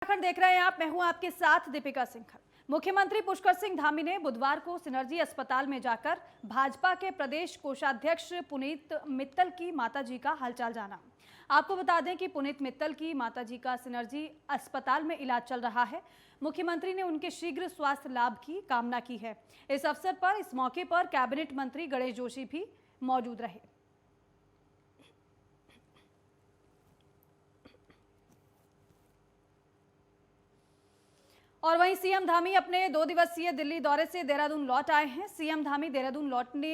उत्तराखंड देख रहे हैं आप, मैं हूं आपके साथ दीपिका सिंघल। मुख्यमंत्री पुष्कर सिंह धामी ने बुधवार को सिनर्जी अस्पताल में जाकर भाजपा के प्रदेश कोषाध्यक्ष पुनीत मित्तल की माताजी का हालचाल जाना। आपको बता दें कि पुनीत मित्तल की माताजी का सिनर्जी अस्पताल में इलाज चल रहा है। मुख्यमंत्री ने उनके शीघ्र स्वास्थ्य लाभ की कामना की है। इस अवसर पर इस मौके पर कैबिनेट मंत्री गणेश जोशी भी मौजूद रहे। और वहीं सीएम धामी अपने 2 दिवसीय दिल्ली दौरे से देहरादून लौट आए हैं। सीएम धामी देहरादून लौटने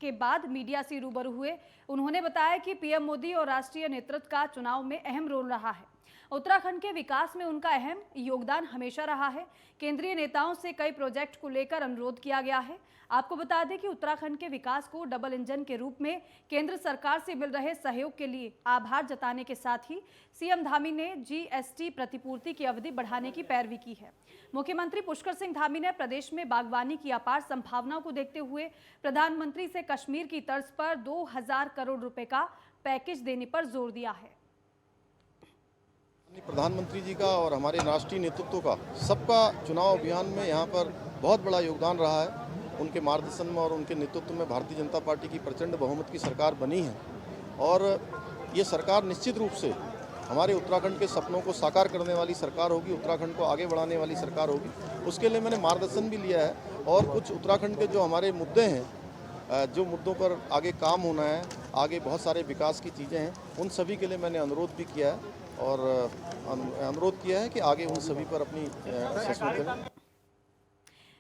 के बाद मीडिया से रूबरू हुए। उन्होंने बताया कि पीएम मोदी और राष्ट्रीय नेतृत्व का चुनाव में अहम रोल रहा है। उत्तराखंड के विकास में उनका अहम योगदान हमेशा रहा है। केंद्रीय नेताओं से कई प्रोजेक्ट को लेकर अनुरोध किया गया है। आपको बता दें कि उत्तराखंड के विकास को डबल इंजन के रूप में केंद्र सरकार से मिल रहे सहयोग के लिए आभार जताने के साथ ही सीएम धामी ने जीएसटी प्रतिपूर्ति की अवधि बढ़ाने की पैरवी की है। मुख्यमंत्री पुष्कर सिंह धामी ने प्रदेश में बागवानी की अपार संभावनाओं को देखते हुए प्रधानमंत्री से कश्मीर की तर्ज पर 2000 करोड़ रुपए का पैकेज देने पर जोर दिया है। प्रधानमंत्री जी का और हमारे राष्ट्रीय नेतृत्व का सबका चुनाव अभियान में यहाँ पर बहुत बड़ा योगदान रहा है। उनके मार्गदर्शन में और उनके नेतृत्व में भारतीय जनता पार्टी की प्रचंड बहुमत की सरकार बनी है और ये सरकार निश्चित रूप से हमारे उत्तराखंड के सपनों को साकार करने वाली सरकार होगी, उत्तराखंड को आगे बढ़ाने वाली सरकार होगी। उसके लिए मैंने मार्गदर्शन भी लिया है और कुछ उत्तराखंड के जो हमारे मुद्दे हैं, जो मुद्दों पर आगे काम होना है, आगे बहुत सारे विकास की चीज़ें हैं, उन सभी के लिए मैंने अनुरोध भी किया है और अनुरोध किया है कि आगे उन सभी पर अपनी असेसमेंट करें।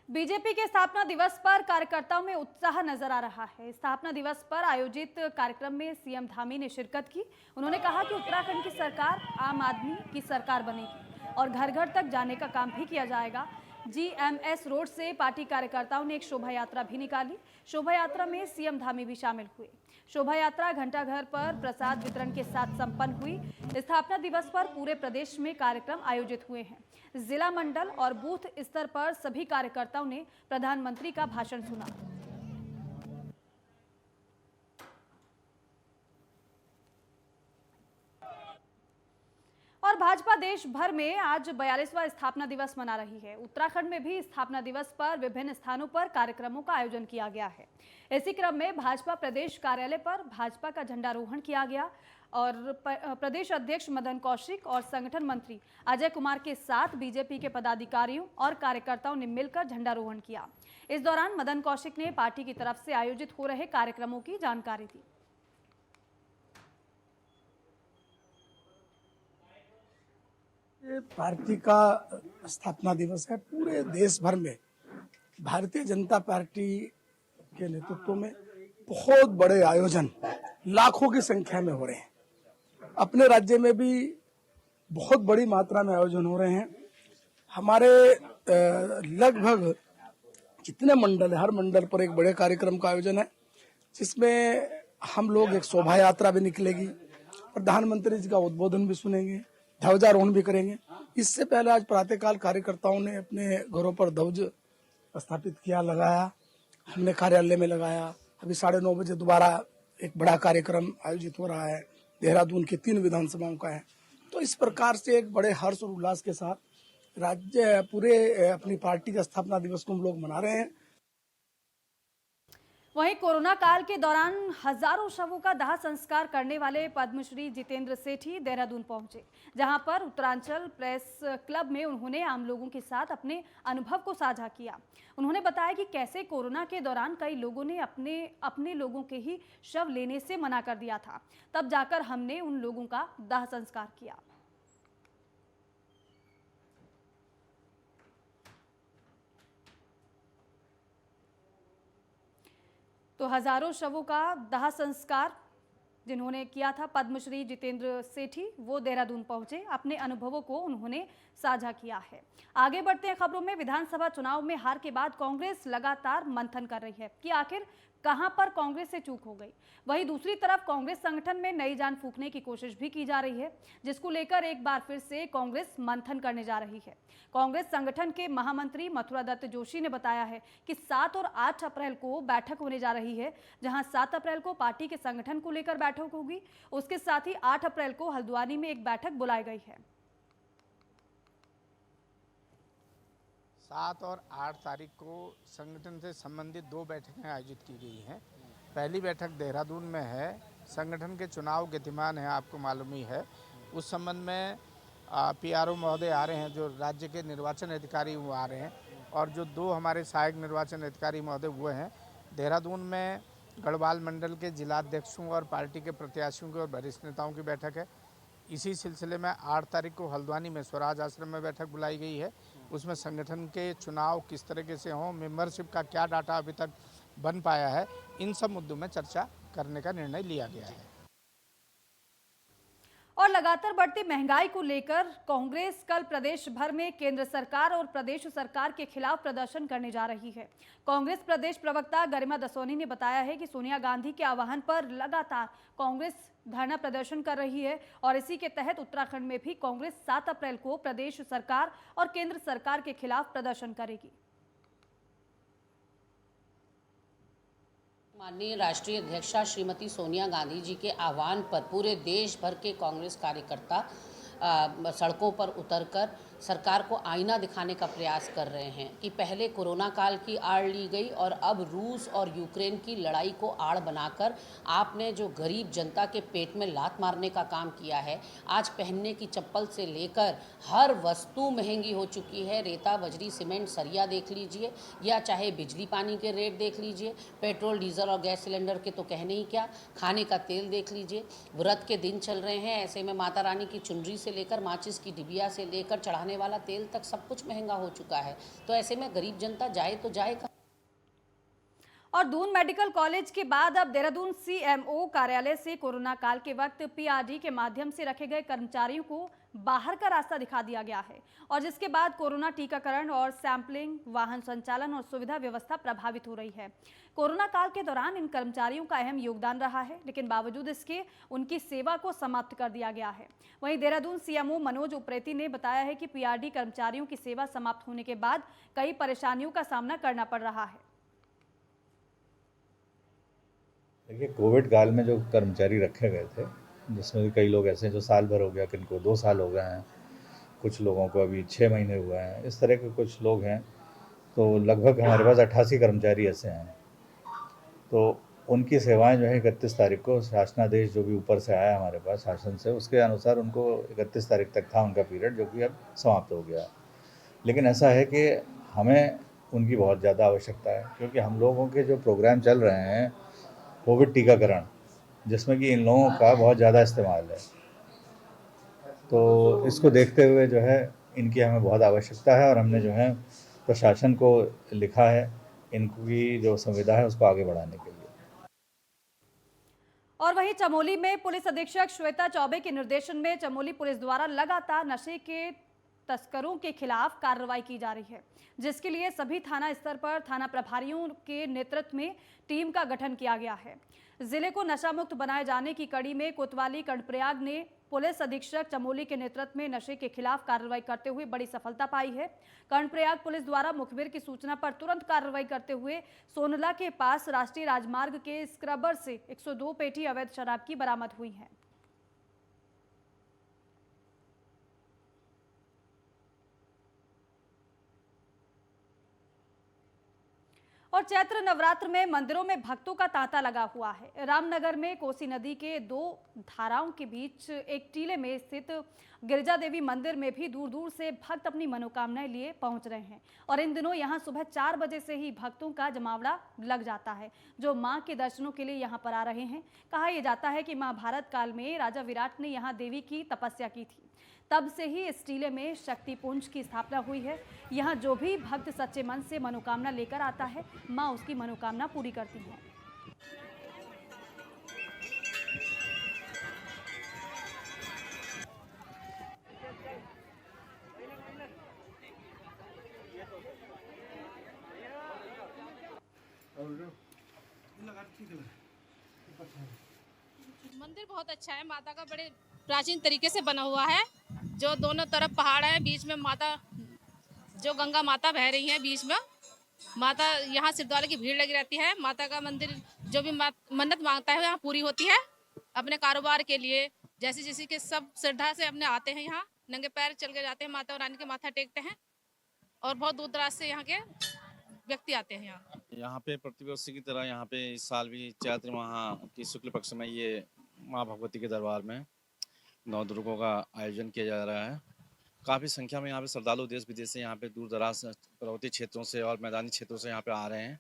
बीजेपी के स्थापना दिवस पर कार्यकर्ताओं में उत्साह नजर आ रहा है। स्थापना दिवस पर आयोजित कार्यक्रम में सीएम धामी ने शिरकत की। उन्होंने कहा कि उत्तराखंड की सरकार आम आदमी की सरकार बनेगी और घर घर तक जाने का काम भी किया जाएगा। जीएमएस रोड से पार्टी कार्यकर्ताओं ने एक शोभा यात्रा भी निकाली। शोभा यात्रा में सीएम धामी भी शामिल हुए। शोभा यात्रा घंटाघर पर प्रसाद वितरण के साथ संपन्न हुई। स्थापना दिवस पर पूरे प्रदेश में कार्यक्रम आयोजित हुए हैं। जिला, मंडल और बूथ स्तर पर सभी कार्यकर्ताओं ने प्रधानमंत्री का भाषण सुना। और भाजपा देश भर में आज 42वां स्थापना दिवस मना रही है। उत्तराखंड में भी स्थापना दिवस पर विभिन्न स्थानों पर कार्यक्रमों का आयोजन किया गया है। इसी क्रम में भाजपा प्रदेश कार्यालय पर भाजपा का झंडारोहण किया गया और प्रदेश अध्यक्ष मदन कौशिक और संगठन मंत्री अजय कुमार के साथ बीजेपी के पदाधिकारियों और कार्यकर्ताओं ने मिलकर झंडारोहण किया। इस दौरान मदन कौशिक ने पार्टी की तरफ से आयोजित हो रहे कार्यक्रमों की जानकारी दी। ये पार्टी का स्थापना दिवस है। पूरे देश भर में भारतीय जनता पार्टी के नेतृत्व में बहुत बड़े आयोजन लाखों की संख्या में हो रहे हैं। अपने राज्य में भी बहुत बड़ी मात्रा में आयोजन हो रहे हैं। हमारे लगभग जितने मंडल है, हर मंडल पर एक बड़े कार्यक्रम का आयोजन है, जिसमें हम लोग एक शोभा यात्रा भी निकलेगी, प्रधानमंत्री जी का उद्बोधन भी सुनेंगे, ध्वजारोहण भी करेंगे। इससे पहले आज प्रातःकाल कार्यकर्ताओं ने अपने घरों पर ध्वज स्थापित किया, लगाया, हमने कार्यालय में लगाया। अभी 9:30 बजे दोबारा एक बड़ा कार्यक्रम आयोजित हो रहा है, देहरादून की 3 विधानसभाओं का है। तो इस प्रकार से एक बड़े हर्ष और उल्लास के साथ राज्य पूरे अपनी पार्टी का स्थापना दिवस को हम लोग मना रहे हैं। वहीं कोरोना काल के दौरान हजारों शवों का दाह संस्कार करने वाले पद्मश्री जितेंद्र सेठी देहरादून पहुंचे, जहां पर उत्तरांचल प्रेस क्लब में उन्होंने आम लोगों के साथ अपने अनुभव को साझा किया। उन्होंने बताया कि कैसे कोरोना के दौरान कई लोगों ने अपने लोगों के ही शव लेने से मना कर दिया था, तब जाकर हमने उन लोगों का दाह संस्कार किया। तो हजारों शवों का दाह संस्कार जिन्होंने किया था पद्मश्री जितेंद्र सेठी, वो देहरादून पहुंचे, अपने अनुभवों को उन्होंने साझा किया है। आगे बढ़ते हैं खबरों में। विधानसभा चुनाव में हार के बाद कांग्रेस लगातार मंथन कर रही है कि आखिर कहां पर कांग्रेस से चूक हो गई। वहीं दूसरी तरफ कांग्रेस संगठन में नई जान फूंकने की कोशिश भी की जा रही है, जिसको लेकर एक बार फिर से कांग्रेस मंथन करने जा रही है। कांग्रेस संगठन के महामंत्री मथुरा दत्त जोशी ने बताया है कि 7 और 8 अप्रैल को बैठक होने जा रही है, जहां 7 अप्रैल को पार्टी के संगठन को लेकर बैठक होगी। उसके साथ ही 8 अप्रैल को हल्द्वानी में एक बैठक बुलाई गई है। 7 और 8 तारीख को संगठन से संबंधित 2 बैठकें आयोजित की गई हैं। पहली बैठक देहरादून में है। संगठन के चुनाव गतिमान हैं, आपको मालूम ही है। उस संबंध में PRO महोदय आ रहे हैं, जो राज्य के निर्वाचन अधिकारी वो आ रहे हैं, और जो 2 हमारे सहायक निर्वाचन अधिकारी महोदय वो हैं। देहरादून में गढ़वाल मंडल के जिलाध्यक्षों और पार्टी के प्रत्याशियों के और वरिष्ठ नेताओं की बैठक है। इसी सिलसिले में 8 तारीख को हल्द्वानी में स्वराज आश्रम में बैठक बुलाई गई है। उसमें संगठन के चुनाव किस तरीके से हों, मेंबरशिप का क्या डाटा अभी तक बन पाया है, इन सब मुद्दों में चर्चा करने का निर्णय लिया गया है। और लगातार बढ़ती महंगाई को लेकर कांग्रेस कल प्रदेश भर में केंद्र सरकार और प्रदेश सरकार के खिलाफ प्रदर्शन करने जा रही है। कांग्रेस प्रदेश प्रवक्ता गरिमा दसोनी ने बताया है कि सोनिया गांधी के आह्वान पर लगातार कांग्रेस धरना प्रदर्शन कर रही है और इसी के तहत उत्तराखंड में भी कांग्रेस 7 अप्रैल को प्रदेश सरकार और केंद्र सरकार के खिलाफ प्रदर्शन करेगी। माननीय राष्ट्रीय अध्यक्षा श्रीमती सोनिया गांधी जी के आह्वान पर पूरे देश भर के कांग्रेस कार्यकर्ता सड़कों पर उतरकर सरकार को आईना दिखाने का प्रयास कर रहे हैं कि पहले कोरोना काल की आड़ ली गई और अब रूस और यूक्रेन की लड़ाई को आड़ बनाकर आपने जो गरीब जनता के पेट में लात मारने का काम किया है। आज पहनने की चप्पल से लेकर हर वस्तु महंगी हो चुकी है। रेता, बजरी, सीमेंट, सरिया देख लीजिए, या चाहे बिजली पानी के रेट देख लीजिए, पेट्रोल, डीजल और गैस सिलेंडर के तो कहने ही क्या, खाने का तेल देख लीजिए। व्रत के दिन चल रहे हैं, ऐसे में माता रानी की चुनरी से लेकर माचिस की डिबिया से लेकर चढ़ाने वाला तेल तक सब कुछ महंगा हो चुका है। तो ऐसे में गरीब जनता जाए तो जाए कहाँ? और दून मेडिकल कॉलेज के बाद अब देहरादून CMO कार्यालय से कोरोना काल के वक्त PRD के माध्यम से रखे गए कर्मचारियों को बाहर का रास्ता दिखा दिया गया है और जिसके बाद कोरोना टीकाकरण और सैंपलिंग, वाहन संचालन और सुविधा व्यवस्था प्रभावित हो रही है। कोरोना काल के दौरान इन कर्मचारियों का अहम योगदान रहा है, लेकिन बावजूद इसके उनकी सेवा को समाप्त कर दिया गया है। वहीं देहरादून CMO मनोज उप्रेती ने बताया है कि PRD कर्मचारियों की सेवा समाप्त होने के बाद कई परेशानियों का सामना करना पड़ रहा है। देखिए, कोविड काल में जो कर्मचारी रखे गए थे, जिसमें कई लोग ऐसे हैं जो साल भर हो गया, किनको 2 साल हो गए हैं, कुछ लोगों को अभी 6 महीने हुए हैं, इस तरह के कुछ लोग हैं। तो लगभग हमारे पास 88 कर्मचारी ऐसे हैं। तो उनकी सेवाएं जो है 31 तारीख को शासनादेश जो भी ऊपर से आया हमारे पास शासन से, उसके अनुसार उनको 31 तारीख तक था उनका पीरियड, जो कि अब समाप्त हो गया। लेकिन ऐसा है कि हमें उनकी बहुत ज़्यादा आवश्यकता है, क्योंकि हम लोगों के जो प्रोग्राम चल रहे हैं कोविड टीकाकरण, जिसमें कि इन लोगों का बहुत ज़्यादा इस्तेमाल है, तो इसको देखते हुए जो है इनकी हमें बहुत आवश्यकता है और हमने जो है प्रशासन को लिखा है इनकी जो संविदा है उसको आगे बढ़ाने के लिए। और वहीं चमोली में पुलिस अधीक्षक श्वेता चौबे के निर्देशन में चमोली पुलिस द्वारा लगातार नशे के तस्करों के खिलाफ कार्रवाई की जा रही है, जिसके लिए सभी थाना स्तर पर थाना प्रभारियों के नेतृत्व में टीम का गठन किया गया है। जिले को नशा मुक्त बनाए जाने की कड़ी में कोतवाली कर्णप्रयाग ने पुलिस अधीक्षक चमोली के नेतृत्व में नशे के खिलाफ कार्रवाई करते हुए बड़ी सफलता पाई है। कर्णप्रयाग पुलिस द्वारा मुखबिर की सूचना पर तुरंत कार्रवाई करते हुए सोनला के पास राष्ट्रीय राजमार्ग के स्क्रबर से 102 पेटी अवैध शराब की बरामद हुई है। और चैत्र नवरात्र में मंदिरों में भक्तों का तांता लगा हुआ है। रामनगर में कोसी नदी के 2 धाराओं के बीच एक टीले में स्थित गिरजा देवी मंदिर में भी दूर दूर से भक्त अपनी मनोकामनाएं लिए पहुंच रहे हैं और इन दिनों यहां सुबह 4 बजे से ही भक्तों का जमावड़ा लग जाता है, जो मां के दर्शनों के लिए यहां पर आ रहे हैं। कहा यह जाता है कि महाभारत काल में राजा विराट ने यहां देवी की तपस्या की थी, तब से ही इस टीले में शक्तिपुंज की स्थापना हुई है। यहाँ जो भी भक्त सच्चे मन से मनोकामना लेकर आता है, माँ उसकी मनोकामना पूरी करती है। मंदिर बहुत अच्छा है, माता का बड़े प्राचीन तरीके से बना हुआ है। जो दोनों तरफ पहाड़ है, बीच में माता, जो गंगा माता बह रही है बीच में माता, यहाँ सिरद्वारे की भीड़ लगी रहती है। माता का मंदिर जो भी मन्नत मांगता है यहाँ पूरी होती है। अपने कारोबार के लिए जैसे जैसे के सब श्रद्धा से अपने आते हैं, यहाँ नंगे पैर चल के जाते हैं, माता रानी के माथा टेकते हैं। और बहुत दूर दराज से यहाँ के व्यक्ति आते हैं यहाँ। यहाँ पे प्रतिवर्ष की तरह यहाँ पे इस साल भी चैत्र माह की शुक्ल पक्ष में ये माँ भगवती के दरबार में नौ दुर्गों का आयोजन किया जा रहा है। काफ़ी संख्या में यहाँ पे श्रद्धालु देश विदेश से यहाँ पे दूर दराज पर्वतीय क्षेत्रों से और मैदानी क्षेत्रों से यहाँ पे आ रहे हैं।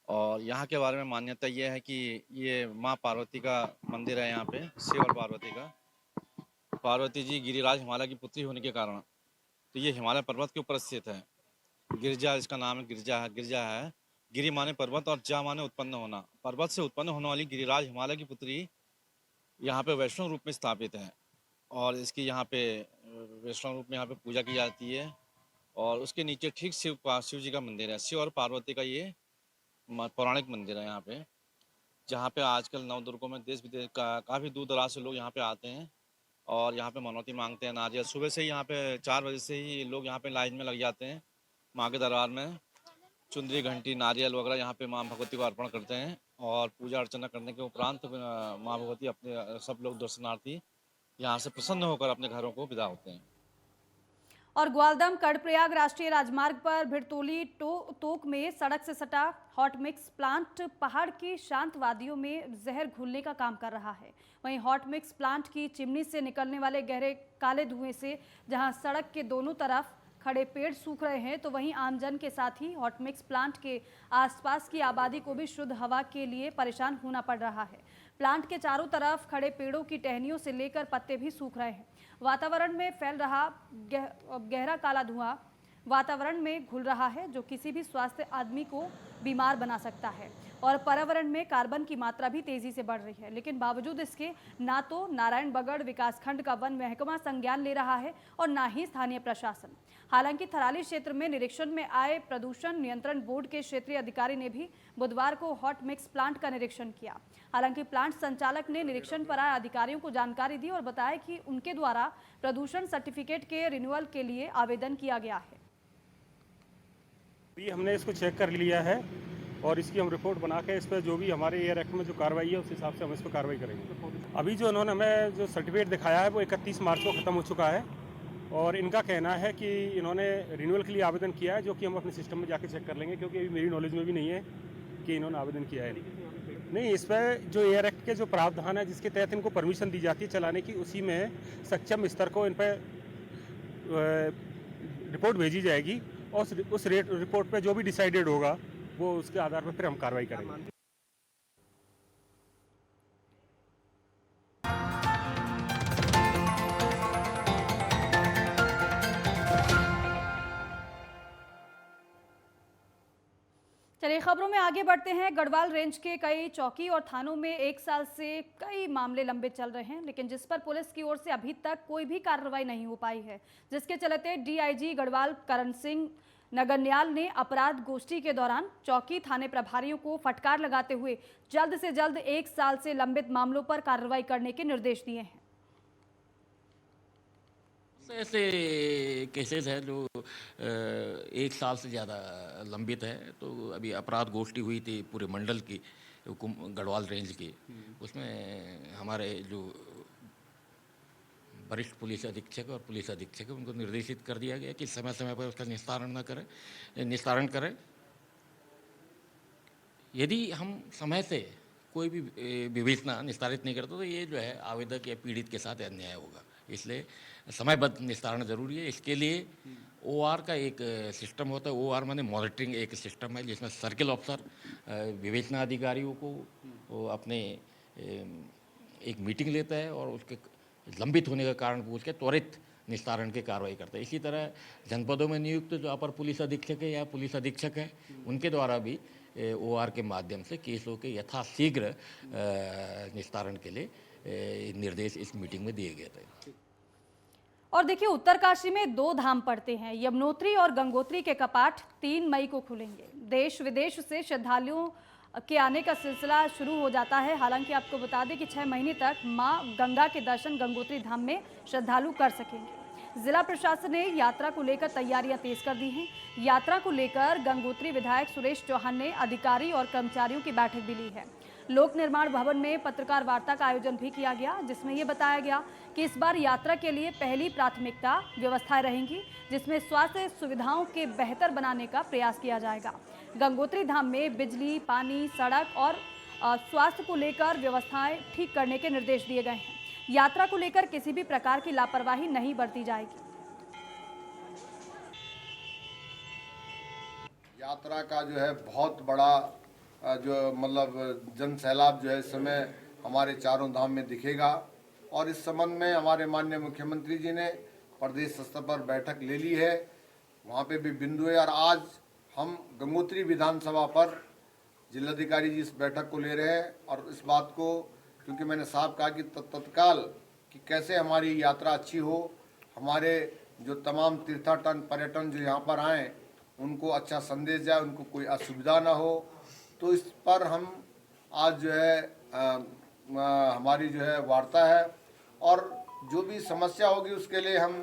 और यहाँ के बारे में मान्यता ये है कि ये माँ पार्वती का मंदिर है। यहाँ पे शिव और पार्वती का, पार्वती जी गिरिराज हिमालय की पुत्री होने के कारण तो ये हिमालय पर्वत के ऊपर स्थित है। गिरजा इसका नाम है, गिरजा है। गिरि माने पर्वत और जा माने उत्पन्न होना। पर्वत से उत्पन्न होने वाली गिरिराज हिमालय की पुत्री यहाँ पे वैष्णव रूप में स्थापित है और इसकी यहाँ पे वैष्णव रूप में यहाँ पे पूजा की जाती है। और उसके नीचे ठीक शिव जी का मंदिर है। शिव और पार्वती का ये पौराणिक मंदिर है यहाँ पे, जहाँ पे आजकल नवदुर्गों में देश विदेश का काफ़ी दूर दराज से लोग यहाँ पे आते हैं और यहाँ पे मनौती मांगते हैं। नारियल सुबह से ही यहाँ पे 4 बजे से ही लोग यहाँ पे लाइन में लग जाते हैं माँ के दरबार में। चुंदरी, घंटी, नारियल वगैरह यहाँ पे माँ भगवती को अर्पण करते हैं और पूजा अर्चना करने के उपरांत माँ भगवती अपने सब लोग दर्शनार्थी यहाँ से प्रसन्न होकर अपने घरों को विदा होते हैं। और ग्वालदम कर्णप्रयाग राष्ट्रीय राजमार्ग पर भिड़तोली तोक में सड़क से सटा हॉट मिक्स प्लांट पहाड़ की शांत वादियों में जहर घुलने का काम कर रहा है। वहीं हॉट मिक्स प्लांट की चिमनी से निकलने वाले गहरे काले धुएं से जहां सड़क के दोनों तरफ खड़े पेड़ सूख रहे हैं, तो वहीं आमजन के साथ ही हॉट मिक्स प्लांट के आसपास की आबादी को भी शुद्ध हवा के लिए परेशान होना पड़ रहा है। प्लांट के चारों तरफ खड़े पेड़ों की टहनियों से लेकर पत्ते भी सूख रहे हैं। वातावरण में फैल रहा गहरा काला धुआं वातावरण में घुल रहा है, जो किसी भी स्वास्थ्य आदमी को बीमार बना सकता है। और पर्यावरण में कार्बन की मात्रा भी तेजी से बढ़ रही है। लेकिन बावजूद इसके ना तो नारायणबगड़ विकासखंड का वन महकमा संज्ञान ले रहा है और ना ही स्थानीय प्रशासन। हालांकि थराली क्षेत्र में निरीक्षण में आए प्रदूषण नियंत्रण बोर्ड के क्षेत्रीय अधिकारी ने भी बुधवार को हॉट मिक्स प्लांट का निरीक्षण किया। हालांकि प्लांट संचालक ने निरीक्षण पर आए अधिकारियों को जानकारी दी और बताया कि उनके द्वारा प्रदूषण सर्टिफिकेट के रिन्यूअल के लिए आवेदन किया गया है। अभी हमने इसको चेक कर लिया है और इसकी हम रिपोर्ट बना के इस पर जो भी हमारे एयर एक्ट में जो कार्रवाई है उस हिसाब से हम इस पर कार्रवाई करेंगे। अभी जो इन्होंने हमें जो सर्टिफिकेट दिखाया है वो 31 मार्च को ख़त्म हो चुका है और इनका कहना है कि इन्होंने रिन्यूअल के लिए आवेदन किया है, जो कि हम अपने सिस्टम में जाके चेक कर लेंगे, क्योंकि अभी मेरी नॉलेज में भी नहीं है कि इन्होंने आवेदन किया है। नहीं, इस पर जो एयर एक्ट के जो प्रावधान है जिसके तहत इनको परमिशन दी जाती है चलाने की, उसी में सक्षम स्तर को इन पर रिपोर्ट भेजी जाएगी और उस रिपोर्ट पे जो भी डिसाइडेड होगा वो उसके आधार पर फिर हम कार्रवाई करेंगे। चलिए खबरों में आगे बढ़ते हैं। गढ़वाल रेंज के कई चौकी और थानों में 1 साल से कई मामले लंबित चल रहे हैं, लेकिन जिस पर पुलिस की ओर से अभी तक कोई भी कार्रवाई नहीं हो पाई है, जिसके चलते डीआईजी गढ़वाल करण सिंह नगरन्याल ने अपराध गोष्ठी के दौरान चौकी थाने प्रभारियों को फटकार लगाते हुए जल्द से जल्द 1 साल से लंबित मामलों पर कार्रवाई करने के निर्देश दिए हैं। ऐसे केसेस है जो 1 साल से ज़्यादा लंबित है। तो अभी अपराध गोष्ठी हुई थी पूरे मंडल की, गढ़वाल रेंज की, उसमें हमारे जो वरिष्ठ पुलिस अधीक्षक और पुलिस अधीक्षक उनको निर्देशित कर दिया गया कि समय समय पर उसका निस्तारण करें। यदि हम समय से कोई भी विवेचना निस्तारित नहीं करते तो ये जो है आवेदक या पीड़ित के साथ अन्याय होगा। इसलिए समयबद्ध निस्तारण जरूरी है। इसके लिए ओआर का एक सिस्टम होता है। ओआर माने मॉनिटरिंग एक सिस्टम है, जिसमें सर्किल ऑफिसर विवेचना अधिकारियों को अपने एक मीटिंग लेता है और उसके लंबित होने का कारण पूछ के त्वरित निस्तारण की कार्रवाई करता है। इसी तरह जनपदों में नियुक्त जो अपर पुलिस अधीक्षक है या पुलिस अधीक्षक है, उनके द्वारा भी ओआर के माध्यम से केसों के यथाशीघ्र निस्तारण के लिए निर्देश इस मीटिंग में दिए गए थे। और देखिए, उत्तरकाशी में 2 धाम पड़ते हैं। यमुनोत्री और गंगोत्री के कपाट 3 मई को खुलेंगे। देश विदेश से श्रद्धालुओं के आने का सिलसिला शुरू हो जाता है। हालांकि आपको बता दें कि 6 महीने तक मां गंगा के दर्शन गंगोत्री धाम में श्रद्धालु कर सकेंगे। जिला प्रशासन ने यात्रा को लेकर तैयारियां तेज कर दी हैं। यात्रा को लेकर गंगोत्री विधायक सुरेश चौहान ने अधिकारी और कर्मचारियों की बैठक भी ली है। लोक निर्माण भवन में पत्रकार वार्ता का आयोजन भी किया गया, जिसमें ये बताया गया कि इस बार यात्रा के लिए पहली प्राथमिकता व्यवस्थाएं रहेंगी, जिसमें स्वास्थ्य सुविधाओं के बेहतर बनाने का प्रयास किया जाएगा। गंगोत्री धाम में बिजली, पानी, सड़क और स्वास्थ्य को लेकर व्यवस्थाएं ठीक करने के निर्देश दिए गए हैं। यात्रा को लेकर किसी भी प्रकार की लापरवाही नहीं बरती जाएगी। यात्रा का जो है बहुत बड़ा जो मतलब जन सैलाब जो है इस समय हमारे चारों धाम में दिखेगा और इस संबंध में हमारे माननीय मुख्यमंत्री जी ने प्रदेश स्तर पर बैठक ले ली है। वहाँ पे भी बिंदु है और आज हम गंगोत्री विधानसभा पर जिलाधिकारी जी इस बैठक को ले रहे हैं और इस बात को, क्योंकि मैंने साफ कहा कि तत्काल कि कैसे हमारी यात्रा अच्छी हो, हमारे जो तमाम तीर्थाटन पर्यटन जो यहाँ पर आएँ उनको अच्छा संदेश जाए, उनको कोई असुविधा ना हो। तो इस पर हम आज जो है हमारी जो है वार्ता है और जो भी समस्या होगी उसके लिए हम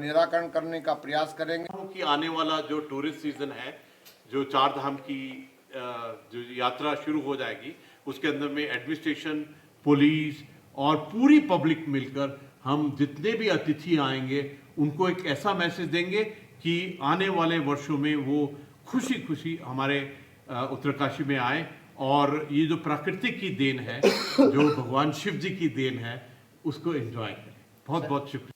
निराकरण करने का प्रयास करेंगे। कि आने वाला जो टूरिस्ट सीजन है, जो चार धाम की जो यात्रा शुरू हो जाएगी, उसके अंदर में एडमिनिस्ट्रेशन, पुलिस और पूरी पब्लिक मिलकर हम जितने भी अतिथि आएंगे उनको एक ऐसा मैसेज देंगे कि आने वाले वर्षों में वो खुशी खुशी हमारे उत्तरकाशी में आए और ये जो प्रकृति की देन है, जो भगवान शिव जी की देन है, उसको एंजॉय करें। बहुत बहुत शुक्रिया।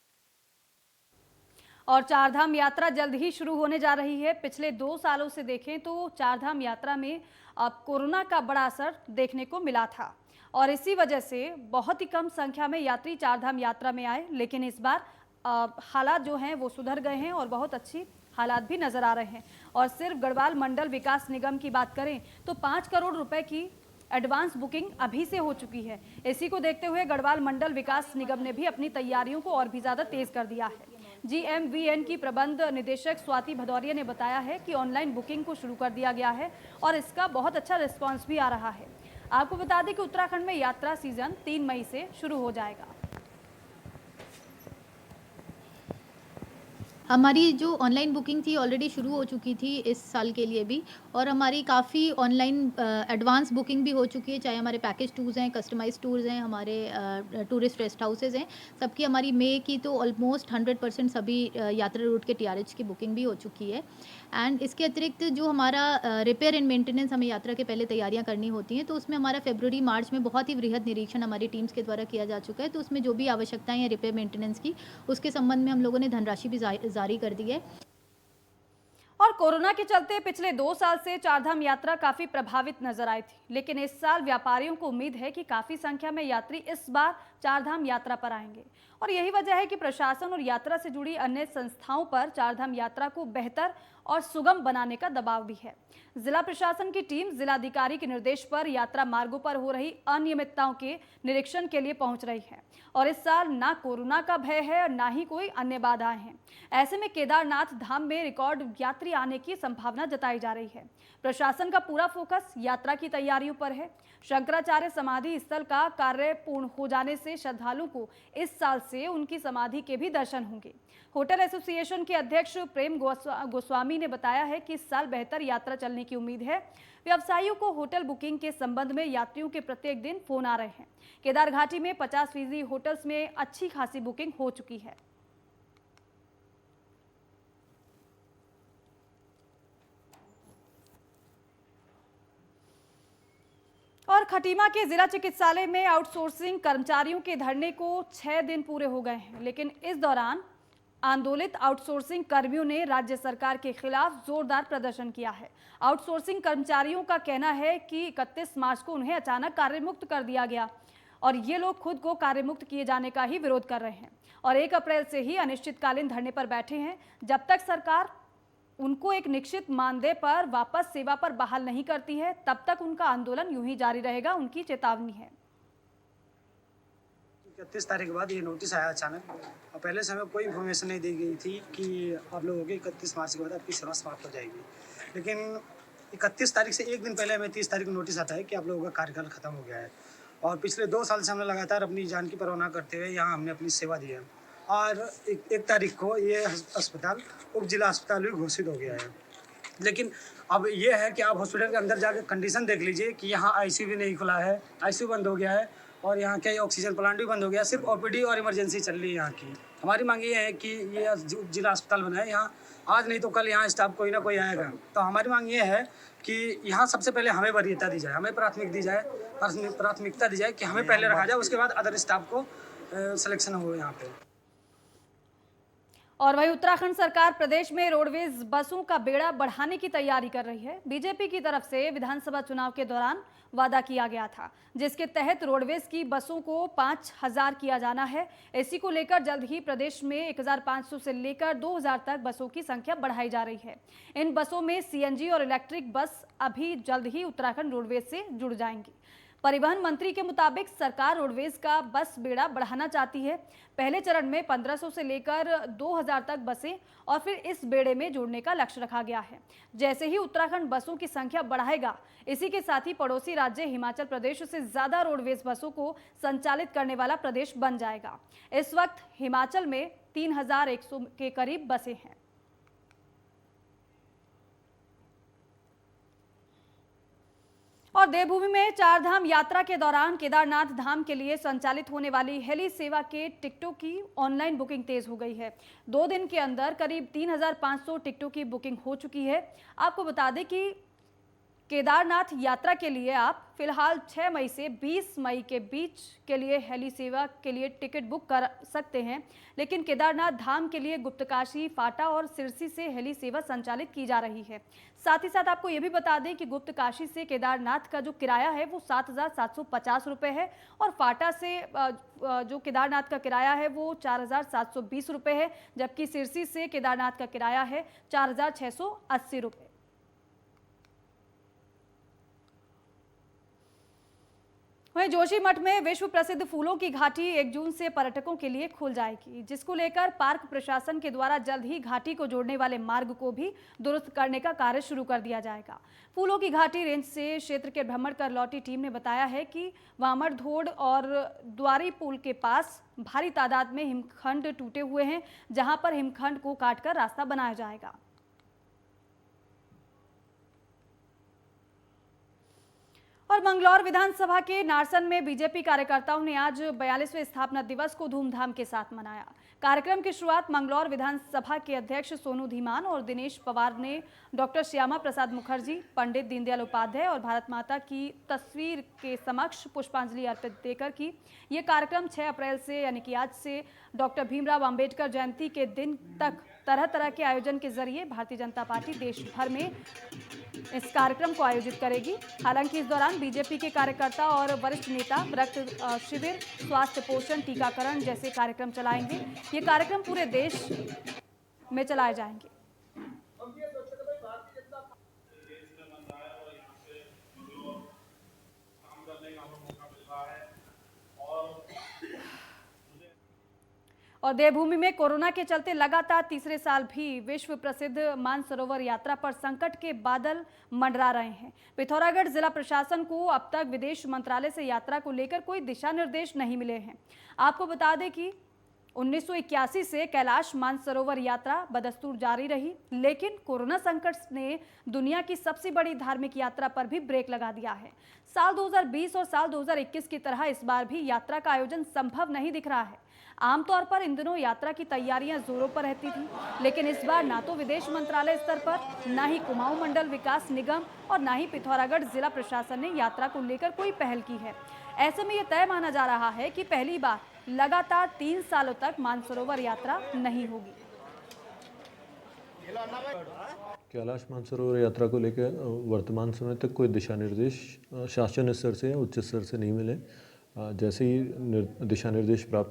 और चारधाम यात्रा जल्द ही शुरू होने जा रही है। पिछले 2 सालों से देखें तो चारधाम यात्रा में अब कोरोना का बड़ा असर देखने को मिला था और इसी वजह से बहुत ही कम संख्या में यात्री चारधाम यात्रा में आए, लेकिन इस बार हालात जो हैं वो सुधर गए हैं और बहुत अच्छी हालात भी नजर आ रहे हैं। और सिर्फ गढ़वाल मंडल विकास निगम की बात करें तो 5 करोड़ रुपए की एडवांस बुकिंग अभी से हो चुकी है। इसी को देखते हुए गढ़वाल मंडल विकास निगम ने भी अपनी तैयारियों को और भी ज्यादा तेज कर दिया है। GMVN की प्रबंध निदेशक स्वाति भदौरिया ने बताया है कि ऑनलाइन बुकिंग को शुरू कर दिया गया है और इसका बहुत अच्छा रिस्पांस भी आ रहा है। आपको बता दें कि उत्तराखंड में यात्रा सीजन 3 मई से शुरू हो जाएगा। हमारी जो ऑनलाइन बुकिंग थी ऑलरेडी शुरू हो चुकी थी इस साल के लिए भी, और हमारी काफ़ी ऑनलाइन एडवांस बुकिंग भी हो चुकी है, चाहे हमारे पैकेज टूर्स हैं, कस्टमाइज टूर्स हैं, हमारे टूरिस्ट रेस्ट हाउसेज हैं, सबकी हमारी मई की तो ऑलमोस्ट 100% सभी यात्रा रूट के TRH की बुकिंग भी हो चुकी है। एंड इसके अतिरिक्त जो हमारा रिपेयर एंड मेंटेनेंस हमें यात्रा के पहले तैयारियां करनी होती हैं, तो उसमें हमारा फरवरी मार्च में बहुत ही वृहद निरीक्षण हमारी टीम्स के द्वारा किया जा चुका है। तो उसमें जो भी आवश्यकताएं हैं रिपेयर मेंटेनेंस की, उसके संबंध में हम लोगों ने धनराशि भी जारी कर दी है। और कोरोना के चलते पिछले 2 साल से चारधाम यात्रा काफी प्रभावित नजर आई थी, लेकिन इस साल व्यापारियों को उम्मीद है कि काफी संख्या में यात्री इस बार चारधाम यात्रा पर आएंगे और यही वजह है कि प्रशासन और यात्रा से जुड़ी अन्य संस्थाओं पर चारधाम यात्रा को बेहतर और सुगम बनाने का दबाव भी है। जिला प्रशासन की टीम जिलाधिकारी के निर्देश पर यात्रा मार्गों पर हो रही अनियमितताओं के निरीक्षण के लिए पहुंच रही है और इस साल ना कोरोना का भय है और ना ही कोई अन्य बाधाएं हैं। ऐसे में केदारनाथ धाम में रिकॉर्ड यात्री आने की संभावना जताई जा रही है। प्रशासन का पूरा फोकस यात्रा की तैयारियों पर है। शंकराचार्य समाधि स्थल का कार्य पूर्ण हो जाने से श्रद्धालुओं को इस साल से उनकी समाधि के भी दर्शन होंगे। होटल एसोसिएशन के अध्यक्ष प्रेम गोस्वामी ने बताया है कि इस साल बेहतर यात्रा चलने की उम्मीद है। व्यवसायियों को होटल बुकिंग के संबंध में यात्रियों के प्रत्येक दिन फोन आ रहे हैं। केदार घाटी में 50% होटल्स में अच्छी खासी बुकिंग हो चुकी है। और खटीमा के जिला चिकित्सालय में आउटसोर्सिंग कर्मचारियों के धरने को 6 दिन पूरे हो गए हैं, लेकिन इस दौरान आंदोलित आउटसोर्सिंग कर्मियों ने राज्य सरकार के खिलाफ जोरदार प्रदर्शन किया है। आउटसोर्सिंग कर्मचारियों का कहना है कि 31 मार्च को उन्हें अचानक कार्यमुक्त कर दिया गया और ये लोग खुद को कार्यमुक्त किए जाने का ही विरोध कर रहे हैं और 1 अप्रैल से ही अनिश्चितकालीन धरने पर बैठे हैं। जब तक सरकार उनको एक निश्चित मानदेय पर वापस सेवा पर बहाल नहीं करती है, तब तक उनका आंदोलन यूं ही जारी रहेगा, उनकी चेतावनी है। 31 तारीख के बाद ये नोटिस आया अचानक और पहले से हमें कोई इन्फॉर्मेशन नहीं दी गई थी कि आप लोगों की 31 मार्च के बाद आपकी सेवा समाप्त हो जाएगी। लेकिन 31 तारीख से एक दिन पहले हमें 30 तारीख को नोटिस आता है कि आप लोगों का कार्यकाल खत्म हो गया है और पिछले 2 साल से हमने लगातार अपनी जान की परवाह करते हुए यहाँ हमने अपनी सेवा दी है और 1 तारीख को ये अस्पताल उप जिला अस्पताल भी घोषित हो गया है। लेकिन अब ये है कि आप हॉस्पिटल के अंदर जाकर कंडीशन देख लीजिए कि यहाँ आईसीयू भी नहीं खुला है, आईसीयू बंद हो गया है और यहाँ के ऑक्सीजन प्लांट भी बंद हो गया, सिर्फ ओपीडी और इमरजेंसी चल रही है यहाँ की। हमारी मांग ये है कि ये जिला अस्पताल बना है, यहाँ आज नहीं तो कल यहाँ स्टाफ कोई ना कोई आएगा। तो हमारी मांग ये है कि यहाँ सबसे पहले हमें वरीयता दी जाए, हमें प्राथमिकता दी जाए कि हमें पहले रखा जाए, उसके बाद अदर स्टाफ को सिलेक्शन हो यहाँ पे। और वहीं उत्तराखंड सरकार प्रदेश में रोडवेज बसों का बेड़ा बढ़ाने की तैयारी कर रही है। बीजेपी की तरफ से विधानसभा चुनाव के दौरान वादा किया गया था, जिसके तहत रोडवेज की बसों को 5000 किया जाना है। इसी को लेकर जल्द ही प्रदेश में 1500 से लेकर 2000 तक बसों की संख्या बढ़ाई जा रही है। इन बसों में सीएनजी और इलेक्ट्रिक बस अभी जल्द ही उत्तराखंड रोडवेज से जुड़ जाएंगी। परिवहन मंत्री के मुताबिक सरकार रोडवेज का बस बेड़ा बढ़ाना चाहती है। पहले चरण में 1500 से लेकर 2000 तक बसें और फिर इस बेड़े में जोड़ने का लक्ष्य रखा गया है। जैसे ही उत्तराखंड बसों की संख्या बढ़ाएगा, इसी के साथ ही पड़ोसी राज्य हिमाचल प्रदेश से ज्यादा रोडवेज बसों को संचालित करने वाला प्रदेश बन जाएगा। इस वक्त हिमाचल में 3100 के करीब बसें हैं। और देवभूमि में चार धाम यात्रा के दौरान केदारनाथ धाम के लिए संचालित होने वाली हेली सेवा के टिकटों की ऑनलाइन बुकिंग तेज हो गई है। 2 दिन के अंदर करीब 3500 टिकटों की बुकिंग हो चुकी है। आपको बता दें कि केदारनाथ यात्रा के लिए आप फिलहाल 6 मई से 20 मई के बीच के लिए हेली सेवा के लिए टिकट बुक कर सकते हैं, लेकिन केदारनाथ धाम के लिए गुप्तकाशी, फाटा और सिरसी से हेली सेवा संचालित की जा रही है। साथ ही साथ आपको ये भी बता दें कि गुप्तकाशी से केदारनाथ का जो किराया है वो 7750 रुपये है और फाटा से जो केदारनाथ का किराया है वो 4720 रुपये है, जबकि सिरसी से केदारनाथ का किराया है 4680 रुपये। वहीं जोशीमठ में विश्व प्रसिद्ध फूलों की घाटी 1 जून से पर्यटकों के लिए खुल जाएगी, जिसको लेकर पार्क प्रशासन के द्वारा जल्द ही घाटी को जोड़ने वाले मार्ग को भी दुरुस्त करने का कार्य शुरू कर दिया जाएगा। फूलों की घाटी रेंज से क्षेत्र के भ्रमण कर लौटी टीम ने बताया है कि वामर धोड़ और द्वारी पुल के पास भारी तादाद में हिमखंड टूटे हुए हैं, जहां पर हिमखंड को काटकर रास्ता बनाया जाएगा। और मंगलौर विधानसभा के नारसन में बीजेपी कार्यकर्ताओं ने आज 42वें स्थापना दिवस को धूमधाम के साथ मनाया। कार्यक्रम की शुरुआत मंगलौर विधानसभा के अध्यक्ष सोनू धीमान और दिनेश पवार ने डॉक्टर श्यामा प्रसाद मुखर्जी, पंडित दीनदयाल उपाध्याय और भारत माता की तस्वीर के समक्ष पुष्पांजलि अर्पित देकर की। ये कार्यक्रम 6 अप्रैल से यानी कि आज से डॉक्टर भीमराव अंबेडकर जयंती के दिन तक तरह तरह के आयोजन के जरिए भारतीय जनता पार्टी देश भर में इस कार्यक्रम को आयोजित करेगी। हालांकि इस दौरान बीजेपी के कार्यकर्ता और वरिष्ठ नेता रक्त शिविर, स्वास्थ्य पोषण, टीकाकरण जैसे कार्यक्रम चलाएंगे। ये कार्यक्रम पूरे देश में चलाए जाएंगे। और देवभूमि में कोरोना के चलते लगातार तीसरे साल भी विश्व प्रसिद्ध मानसरोवर यात्रा पर संकट के बादल मंडरा रहे हैं। पिथौरागढ़ जिला प्रशासन को अब तक विदेश मंत्रालय से यात्रा को लेकर कोई दिशा निर्देश नहीं मिले हैं। आपको बता दें कि 1981 से कैलाश मानसरोवर यात्रा बदस्तूर जारी रही, लेकिन कोरोना संकट ने दुनिया की सबसे बड़ी धार्मिक यात्रा पर भी ब्रेक लगा दिया है। साल 2020 और साल 2021 की तरह इस बार भी यात्रा का आयोजन संभव नहीं दिख रहा है। आमतौर पर इन दिनों यात्रा की तैयारियां जोरों पर रहती थी, लेकिन इस बार ना तो विदेश मंत्रालय स्तर पर, ना ही कुमाऊं मंडल विकास निगम और ना ही पिथौरागढ़ जिला प्रशासन ने यात्रा को लेकर कोई पहल की है। ऐसे में यह तय माना जा रहा है कि पहली बार लगातार 3 सालों तक मानसरोवर यात्रा नहीं होगी। कैलाश मानसरोवर यात्रा को लेकर वर्तमान समय तक कोई दिशा निर्देश शासन स्तर से या उच्च स्तर से नहीं मिले। जैसे ही दिशा निर्देश प्राप्त